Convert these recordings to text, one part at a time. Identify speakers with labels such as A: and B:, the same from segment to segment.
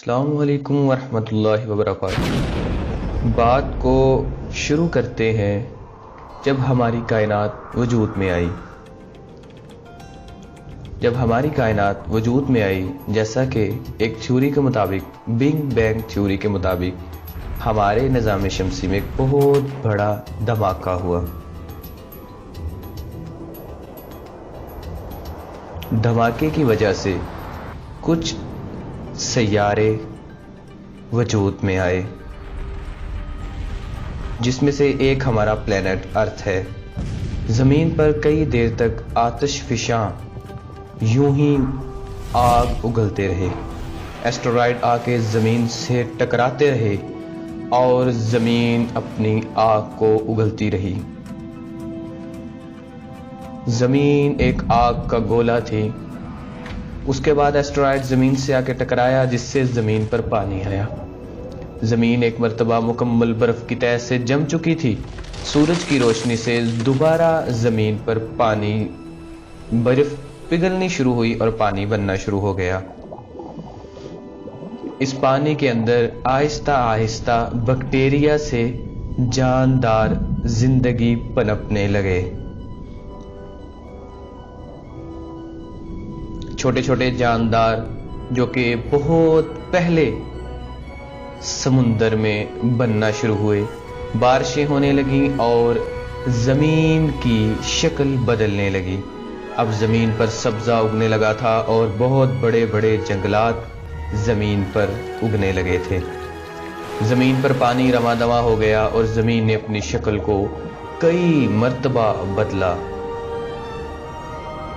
A: السلام علیکم ورحمۃ اللہ وبرکاتہ۔ بات کو شروع کرتے ہیں جب ہماری کائنات وجود میں آئی۔ جب ہماری کائنات وجود میں آئی، جیسا کہ ایک تھیوری کے مطابق، بگ بینگ تھیوری کے مطابق، ہمارے نظام شمسی میں ایک بہت بڑا دھماکہ ہوا۔ دھماکے کی وجہ سے کچھ سیارے وجود میں آئے، جس میں سے ایک ہمارا پلینٹ ارتھ ہے۔ زمین پر کئی دیر تک آتش فشاں یوں ہی آگ اگلتے رہے۔ ایسٹرائڈ آ کے زمین سے ٹکراتے رہے اور زمین اپنی آگ کو اگلتی رہی۔ زمین ایک آگ کا گولا تھی۔ اس کے بعد ایسٹرائڈ زمین سے آ کے ٹکرایا، جس سے زمین پر پانی آیا۔ زمین ایک مرتبہ مکمل برف کی تہہ سے جم چکی تھی۔ سورج کی روشنی سے دوبارہ زمین پر پانی، برف پگھلنی شروع ہوئی اور پانی بننا شروع ہو گیا۔ اس پانی کے اندر آہستہ آہستہ بیکٹیریا سے جاندار زندگی پنپنے لگے۔ چھوٹے چھوٹے جاندار جو کہ بہت پہلے سمندر میں بننا شروع ہوئے، بارشیں ہونے لگیں اور زمین کی شکل بدلنے لگی۔ اب زمین پر سبزہ اگنے لگا تھا اور بہت بڑے بڑے جنگلات زمین پر اگنے لگے تھے۔ زمین پر پانی رواں دواں ہو گیا اور زمین نے اپنی شکل کو کئی مرتبہ بدلا۔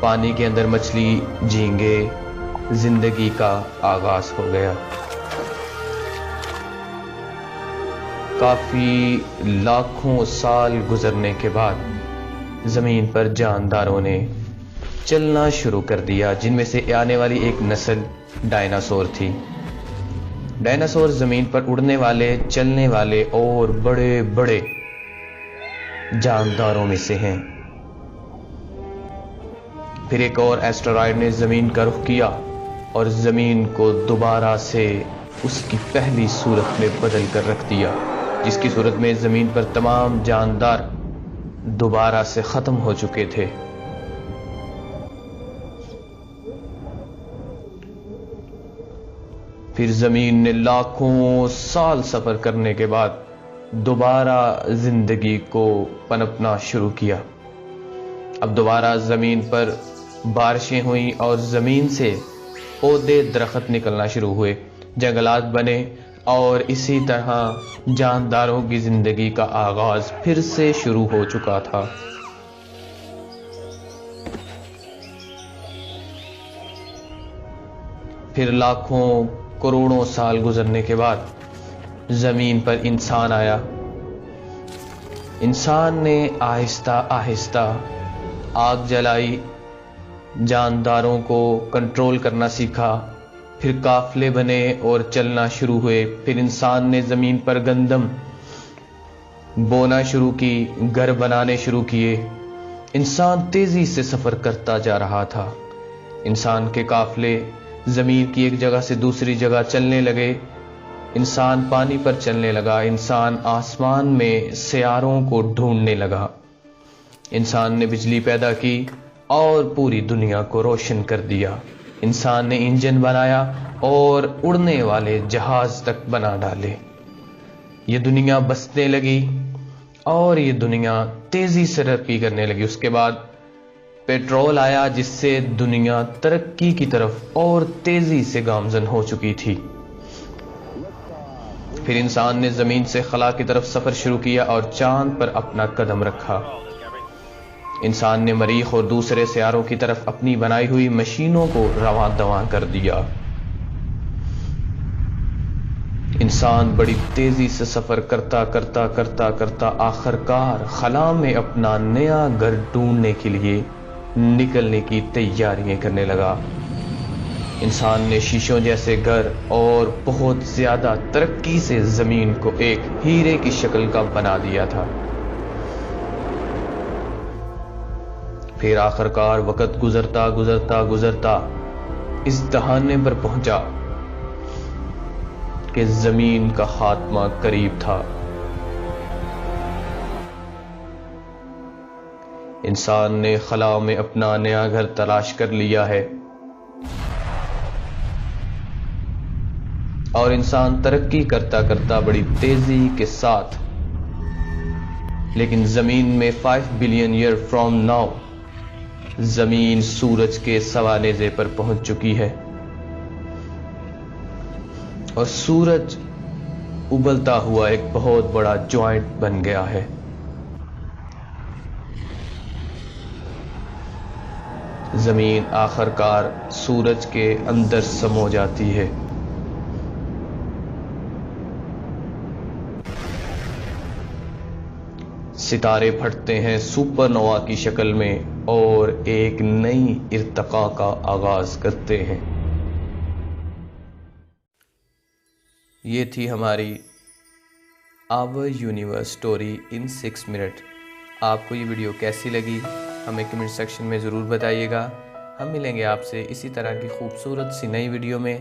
A: پانی کے اندر مچھلی، جھینگے، زندگی کا آغاز ہو گیا۔ کافی لاکھوں سال گزرنے کے بعد زمین پر جانداروں نے چلنا شروع کر دیا، جن میں سے آنے والی ایک نسل ڈائناسور تھی۔ ڈائناسور زمین پر اڑنے والے، چلنے والے اور بڑے بڑے جانداروں میں سے ہیں۔ پھر ایک اور ایسٹرائڈ نے زمین کا رخ کیا اور زمین کو دوبارہ سے اس کی پہلی صورت میں بدل کر رکھ دیا، جس کی صورت میں زمین پر تمام جاندار دوبارہ سے ختم ہو چکے تھے۔ پھر زمین نے لاکھوں سال سفر کرنے کے بعد دوبارہ زندگی کو پنپنا شروع کیا۔ اب دوبارہ زمین پر بارشیں ہوئیں اور زمین سے پودے، درخت نکلنا شروع ہوئے، جنگلات بنے اور اسی طرح جانداروں کی زندگی کا آغاز پھر سے شروع ہو چکا تھا۔ پھر لاکھوں کروڑوں سال گزرنے کے بعد زمین پر انسان آیا۔ انسان نے آہستہ آہستہ آگ جلائی، جانداروں کو کنٹرول کرنا سیکھا، پھر قافلے بنے اور چلنا شروع ہوئے۔ پھر انسان نے زمین پر گندم بونا شروع کی، گھر بنانے شروع کیے۔ انسان تیزی سے سفر کرتا جا رہا تھا۔ انسان کے قافلے زمین کی ایک جگہ سے دوسری جگہ چلنے لگے۔ انسان پانی پر چلنے لگا۔ انسان آسمان میں سیاروں کو ڈھونڈنے لگا۔ انسان نے بجلی پیدا کی اور پوری دنیا کو روشن کر دیا۔ انسان نے انجن بنایا اور اڑنے والے جہاز تک بنا ڈالے۔ یہ دنیا بسنے لگی اور یہ دنیا تیزی سے ترقی کرنے لگی۔ اس کے بعد پیٹرول آیا، جس سے دنیا ترقی کی طرف اور تیزی سے گامزن ہو چکی تھی۔ پھر انسان نے زمین سے خلا کی طرف سفر شروع کیا اور چاند پر اپنا قدم رکھا۔ انسان نے مریخ اور دوسرے سیاروں کی طرف اپنی بنائی ہوئی مشینوں کو رواں دواں کر دیا۔ انسان بڑی تیزی سے سفر کرتا آخرکار خلا میں اپنا نیا گھر ڈھونڈنے کے لیے نکلنے کی تیاریاں کرنے لگا۔ انسان نے شیشوں جیسے گھر اور بہت زیادہ ترقی سے زمین کو ایک ہیرے کی شکل کا بنا دیا تھا۔ پھر آخرکار وقت گزرتا اس دہانے پر پہنچا کہ زمین کا خاتمہ قریب تھا۔ انسان نے خلا میں اپنا نیا گھر تلاش کر لیا ہے، اور انسان ترقی کرتا کرتا بڑی تیزی کے ساتھ، لیکن زمین میں 5 بلین ایئر فرام ناؤ زمین سورج کے سوا نیزے پر پہنچ چکی ہے، اور سورج ابلتا ہوا ایک بہت بڑا جوائنٹ بن گیا ہے۔ زمین آخر کار سورج کے اندر سمو جاتی ہے۔ ستارے پھٹتے ہیں سپر نووا کی شکل میں اور ایک نئی ارتقاء کا آغاز کرتے ہیں۔ یہ تھی ہماری آور یونیورس اسٹوری ان 6 منٹ۔ آپ کو یہ ویڈیو کیسی لگی ہمیں کمنٹ سیکشن میں ضرور بتائیے گا۔ ہم ملیں گے آپ سے اسی طرح کی خوبصورت سی نئی ویڈیو میں۔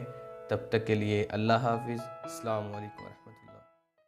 A: تب تک کے لیے اللہ حافظ، السلام علیکم۔